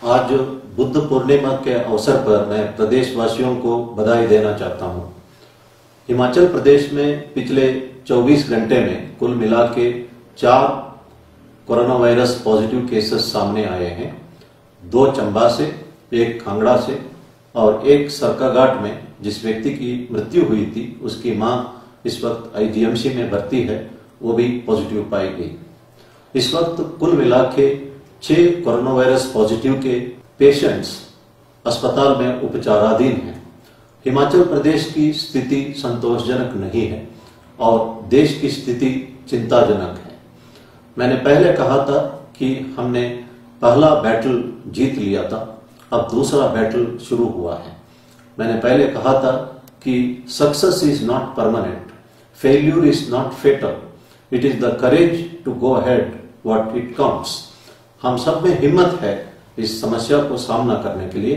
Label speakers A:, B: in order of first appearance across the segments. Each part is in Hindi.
A: आज बुद्ध पूर्णिमा के अवसर पर मैं प्रदेशवासियों को बधाई देना चाहता हूं। हिमाचल प्रदेश में पिछले 24 घंटे में कुल मिला के 4 कोरोना वायरस पॉजिटिव केसेस सामने आए हैं। 2 चंबा से, 1 कांगड़ा से और 1 सरकाघाट में जिस व्यक्ति की मृत्यु हुई थी उसकी मां इस वक्त आईजीएमसी में भर्ती है, वो भी पॉजिटिव पाई गई। इस वक्त कुल मिला के 6 कोरोना वायरस पॉजिटिव के पेशेंट्स अस्पताल में उपचाराधीन हैं। हिमाचल प्रदेश की स्थिति संतोषजनक नहीं है और देश की स्थिति चिंताजनक है। मैंने पहले कहा था कि हमने पहला बैटल जीत लिया था, अब दूसरा बैटल शुरू हुआ है। मैंने पहले कहा था कि success is not permanent, failure is not fatal, it is the courage to go ahead what it comes. हम सब में हिम्मत है इस समस्या को सामना करने के लिए,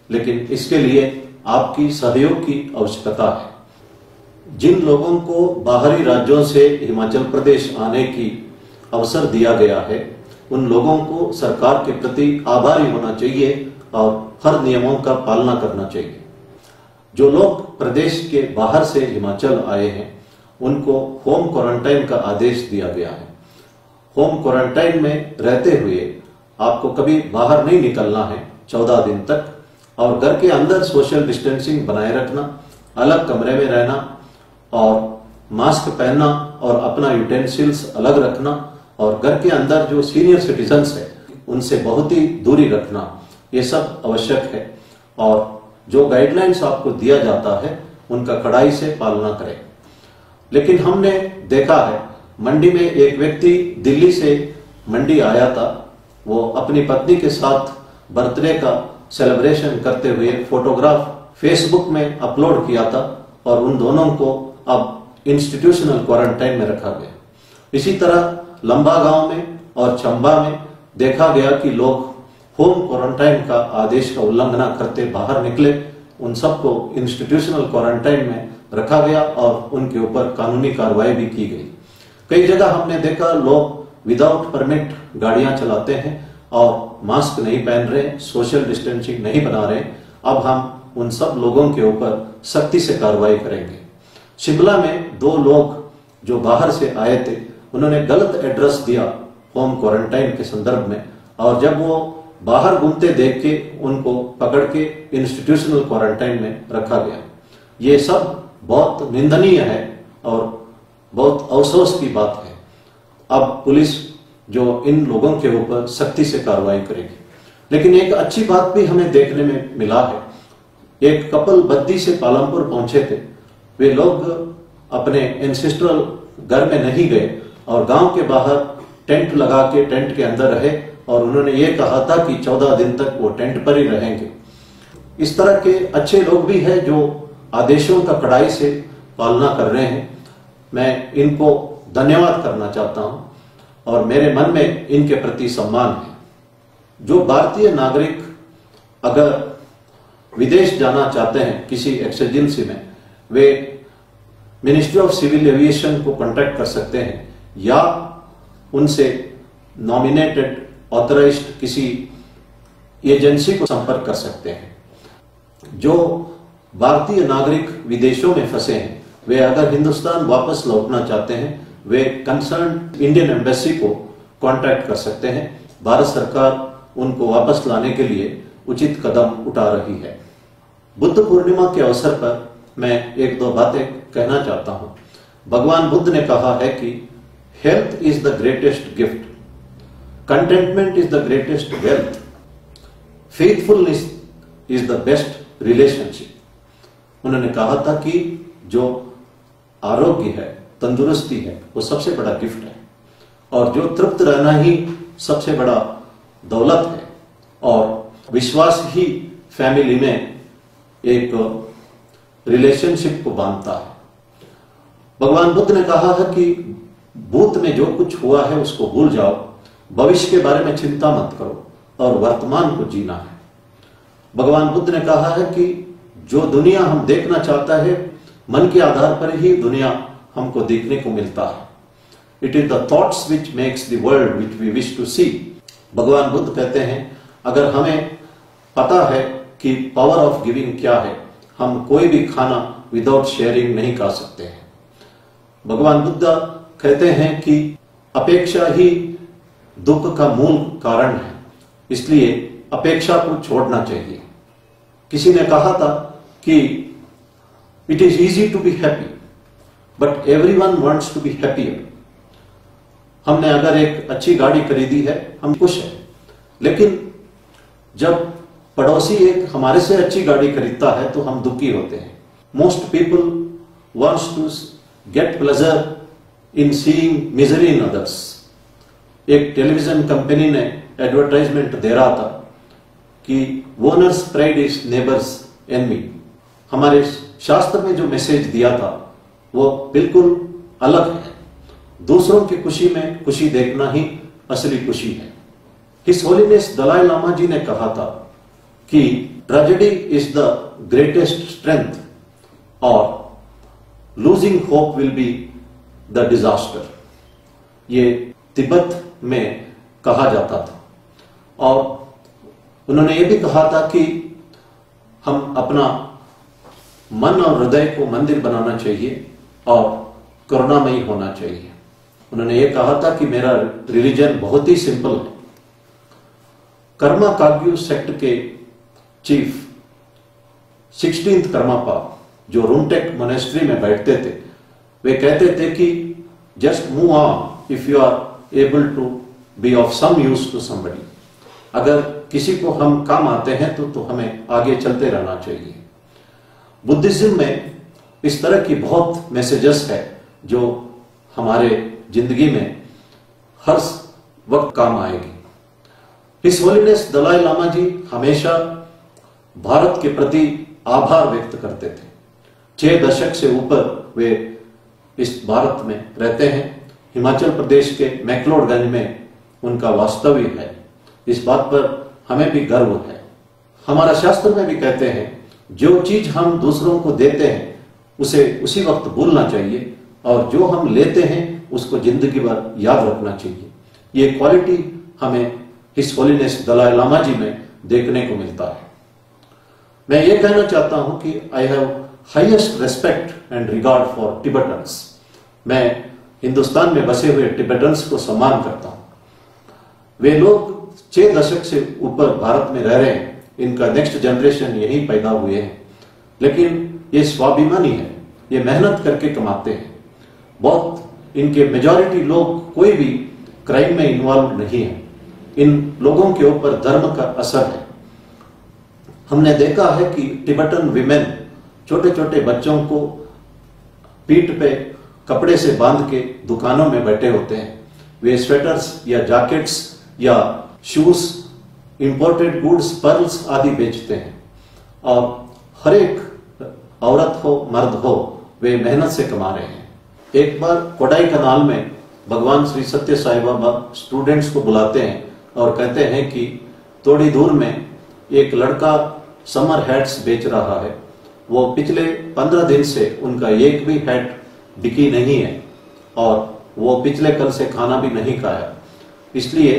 A: लेकिन इसके लिए आपकी सहयोग की आवश्यकता है। जिन लोगों को बाहरी राज्यों से हिमाचल प्रदेश आने की अवसर दिया गया है, उन लोगों को सरकार के प्रति आभारी होना चाहिए और हर नियमों का पालना करना चाहिए। जो लोग प्रदेश के बाहर से हिमाचल आए हैं, उनको होम क्वारंटाइन का आदेश दिया गया है। होम क्वारंटाइन में रहते हुए आपको कभी बाहर नहीं निकलना है 14 दिन तक, और घर के अंदर सोशल डिस्टेंसिंग बनाए रखना, अलग कमरे में रहना और मास्क पहनना और अपना यूटेंसिल्स अलग रखना, और घर के अंदर जो सीनियर सिटीजन्स है उनसे बहुत ही दूरी रखना, ये सब आवश्यक है। और जो गाइडलाइंस आपको दिया जाता है उनका कड़ाई से पालना करें। लेकिन हमने देखा है, मंडी में एक व्यक्ति दिल्ली से मंडी आया था, वो अपनी पत्नी के साथ बर्थडे का सेलिब्रेशन करते हुए फोटोग्राफ फेसबुक में अपलोड किया था और उन दोनों को अब इंस्टीट्यूशनल क्वारंटाइन में रखा गया। इसी तरह लंबा गांव में और चंबा में देखा गया कि लोग होम क्वारंटाइन का आदेश का उल्लंघन करते बाहर निकले, उन सबको इंस्टीट्यूशनल क्वारंटाइन में रखा गया और उनके ऊपर कानूनी कार्रवाई भी की गई। कई जगह हमने देखा लोग विदाउट परमिट गाड़ियां चलाते हैं और मास्क नहीं पहन रहे, सोशल डिस्टेंसिंग नहीं बना रहे। अब हम उन सब लोगों के ऊपर सख्ती से कार्रवाई करेंगे। शिमला में 2 लोग जो बाहर से आए थे, उन्होंने गलत एड्रेस दिया होम क्वारंटाइन के संदर्भ में, और जब वो बाहर घूमते देख के उनको पकड़ के इंस्टीट्यूशनल क्वारंटाइन में रखा गया। ये सब बहुत निंदनीय है और बहुत अफसोस की बात है। अब पुलिस जो इन लोगों के ऊपर सख्ती से कार्रवाई करेगी। लेकिन एक अच्छी बात भी हमें देखने में मिला है। एक कपल बद्दी से पालमपुर पहुंचे थे। वे लोग अपने एंसेस्ट्रल घर में नहीं गए और गांव के बाहर टेंट लगा के टेंट के अंदर रहे, और उन्होंने ये कहा था कि 14 दिन तक वो टेंट पर ही रहेंगे। इस तरह के अच्छे लोग भी हैं जो आदेशों का कड़ाई से पालना कर रहे हैं। मैं इनको धन्यवाद करना चाहता हूं और मेरे मन में इनके प्रति सम्मान है। जो भारतीय नागरिक अगर विदेश जाना चाहते हैं किसी एक्सर्जेंसी में, वे मिनिस्ट्री ऑफ सिविल एविएशन को कांटेक्ट कर सकते हैं या उनसे नॉमिनेटेड ऑथराइज्ड किसी एजेंसी को संपर्क कर सकते हैं। जो भारतीय नागरिक विदेशों में फंसे हैं, वे अगर हिंदुस्तान वापस लौटना चाहते हैं, वे कंसर्न इंडियन एम्बेसी को कांटेक्ट कर सकते हैं। भारत सरकार उनको वापस लाने के लिए उचित कदम उठा रही है। बुद्ध पूर्णिमा के अवसर पर मैं 1-2 बातें कहना चाहता हूं। भगवान बुद्ध ने कहा है कि health is the greatest gift, contentment is the greatest wealth, faithfulness is the best relationship. उन्होंने कहा था कि जो आरोग्य है, तंदुरुस्ती है, वो सबसे बड़ा गिफ्ट है, और जो तृप्त रहना ही सबसे बड़ा दौलत है, और विश्वास ही फैमिली में एक रिलेशनशिप को बांधता है। भगवान बुद्ध ने कहा है कि भूत में जो कुछ हुआ है उसको भूल जाओ, भविष्य के बारे में चिंता मत करो और वर्तमान को जीना है। भगवान बुद्ध ने कहा है कि जो दुनिया हम देखना चाहता है, मन के आधार पर ही दुनिया हमको देखने को मिलता है। It is the thoughts which makes the world which we wish to see. भगवान बुद्ध कहते हैं, अगर हमें पता है कि पावर ऑफ गिविंग क्या है। हम कोई भी खाना विदाउट शेयरिंग नहीं खा सकते हैं। भगवान बुद्ध कहते हैं कि अपेक्षा ही दुख का मूल कारण है, इसलिए अपेक्षा को छोड़ना चाहिए। किसी ने कहा था कि it is easy to be happy but everyone wants to be happier. हमने अगर एक अच्छी गाड़ी खरीदी है, हम खुश हैं, लेकिन जब पड़ोसी एक हमारे से अच्छी गाड़ी खरीदता है तो हम दुखी होते हैं। Most people wants to get pleasure in seeing misery in others. एक टेलीविजन कंपनी ने एडवर्टाइजमेंट दे रहा था कि owner's pride is neighbour's enemy. हमारे शास्त्र में जो मैसेज दिया था वो बिल्कुल अलग है। दूसरों की खुशी में खुशी देखना ही असली खुशी है। हिज होलीनेस दलाई लामा जी ने कहा था कि tragedy is the greatest strength और losing hope will be the disaster. ये तिब्बत में कहा जाता था। और उन्होंने ये भी कहा था कि हम अपना मन और हृदय को मंदिर बनाना चाहिए और करुणामयी होना चाहिए। उन्होंने ये कहा था कि मेरा रिलीजन बहुत ही सिंपल है। कर्मा काग्यू सेक्ट के चीफ 16th कर्मापा जो रूमटेक मोनेस्ट्री में बैठते थे, वे कहते थे कि just move on if you are able to be of some use to somebody. अगर किसी को हम काम आते हैं तो हमें आगे चलते रहना चाहिए। बुद्धिज्म में इस तरह की बहुत मैसेजेस है जो हमारे जिंदगी में हर वक्त काम आएगी। हिज होलीनेस दलाई लामा जी हमेशा भारत के प्रति आभार व्यक्त करते थे। 6 दशक से ऊपर वे इस भारत में रहते हैं। हिमाचल प्रदेश के मैक्लोडगंज में उनका वास्तव्य है। इस बात पर हमें भी गर्व है। हमारा शास्त्र में भी कहते हैं जो चीज हम दूसरों को देते हैं उसे उसी वक्त भूलना चाहिए और जो हम लेते हैं उसको जिंदगी भर याद रखना चाहिए। ये क्वालिटी हमें हिज होलीनेस दलाई लामा जी में देखने को मिलता है। मैं ये कहना चाहता हूं कि I have highest respect and regard for Tibetans. मैं हिंदुस्तान में बसे हुए टिबेटन्स को सम्मान करता हूं। वे लोग 6 दशक से ऊपर भारत में रह रहे हैं। इनका नेक्स्ट जनरेशन यही पैदा हुए हैं, लेकिन ये स्वाभिमानी है। ये मेहनत करके कमाते हैं। बहुत इनके मेजॉरिटी लोग कोई भी क्राइम में इन्वॉल्व नहीं है। इन लोगों के ऊपर धर्म का असर है। हमने देखा है कि टिबेटन विमेन छोटे छोटे बच्चों को पीठ पे कपड़े से बांध के दुकानों में बैठे होते हैं। वे स्वेटर्स या जैकेट्स या शूज, इंपोर्टेड गुड्स, पर्ल्स आदि बेचते हैं। और हर एक औरत हो मर्द हो, वे मेहनत से कमा रहे हैं। एक बार कोडाई कनाल में भगवान श्री सत्य साई बाबा स्टूडेंट्स को बुलाते हैं और कहते हैं कि थोड़ी दूर में एक लड़का समर हैट्स बेच रहा है। वो पिछले 15 दिन से उनका एक भी हैट बिकी नहीं है और वो पिछले कल से खाना भी नहीं खाया। इसलिए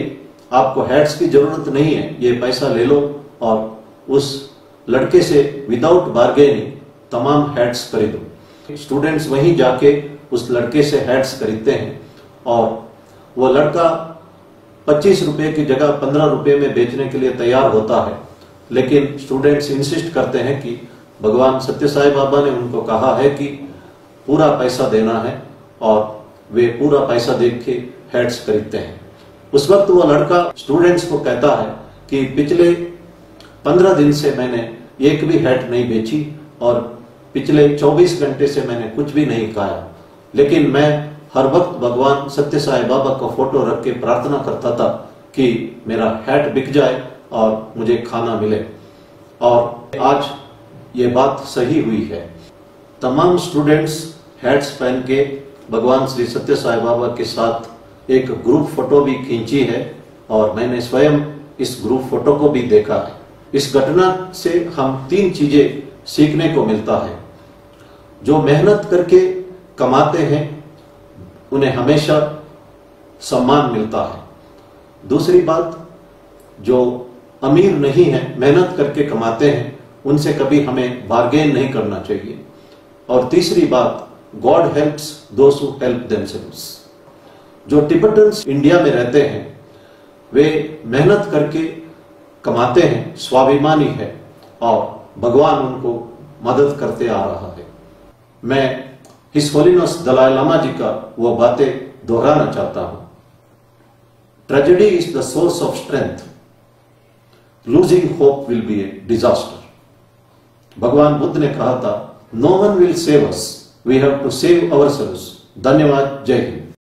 A: आपको हैट्स की जरूरत नहीं है, ये पैसा ले लो और उस लड़के से विदाउट बार्गेनिंग तमाम हैट्स खरीदो। स्टूडेंट्स वहीं जाके उस लड़के से हैट्स खरीदते हैं और वो लड़का 25 रुपए की जगह 15 रुपए में बेचने के लिए तैयार होता है। लेकिन स्टूडेंट्स इंसिस्ट करते हैं कि भगवान सत्य साई बाबा ने उनको कहा है कि पूरा पैसा देना है और वे पूरा पैसा देख के हैट्स खरीदते हैं। उस वक्त वो लड़का स्टूडेंट्स को कहता है कि पिछले 15 दिन से मैंने एक भी हैट नहीं बेची और पिछले 24 घंटे से मैंने कुछ भी नहीं खाया, लेकिन मैं हर वक्त भगवान सत्य साई बाबा का फोटो रख के प्रार्थना करता था कि मेरा हैट बिक जाए और मुझे खाना मिले। और आज ये बात सही हुई है। तमाम स्टूडेंट्स हैट्स पहन के भगवान श्री सत्य साई बाबा के साथ एक ग्रुप फोटो भी खींची है और मैंने स्वयं इस ग्रुप फोटो को भी देखा है। इस घटना से हम 3 चीजें सीखने को मिलता है। जो मेहनत करके कमाते हैं उन्हें हमेशा सम्मान मिलता है। दूसरी बात, जो अमीर नहीं हैं, मेहनत करके कमाते हैं, उनसे कभी हमें बार्गेन नहीं करना चाहिए। और तीसरी बात, God helps those who help themselves. जो टिबेटन्स इंडिया में रहते हैं वे मेहनत करके कमाते हैं, स्वाभिमानी है और भगवान उनको मदद करते आ रहा है। मैं हिज होलिनेस दलाई लामा जी का वो बातें दोहराना चाहता हूं। Tragedy is the source of strength, losing hope will be a disaster. भगवान बुद्ध ने कहा था, no one will save us, we have to save ourselves. धन्यवाद, जय हिंद।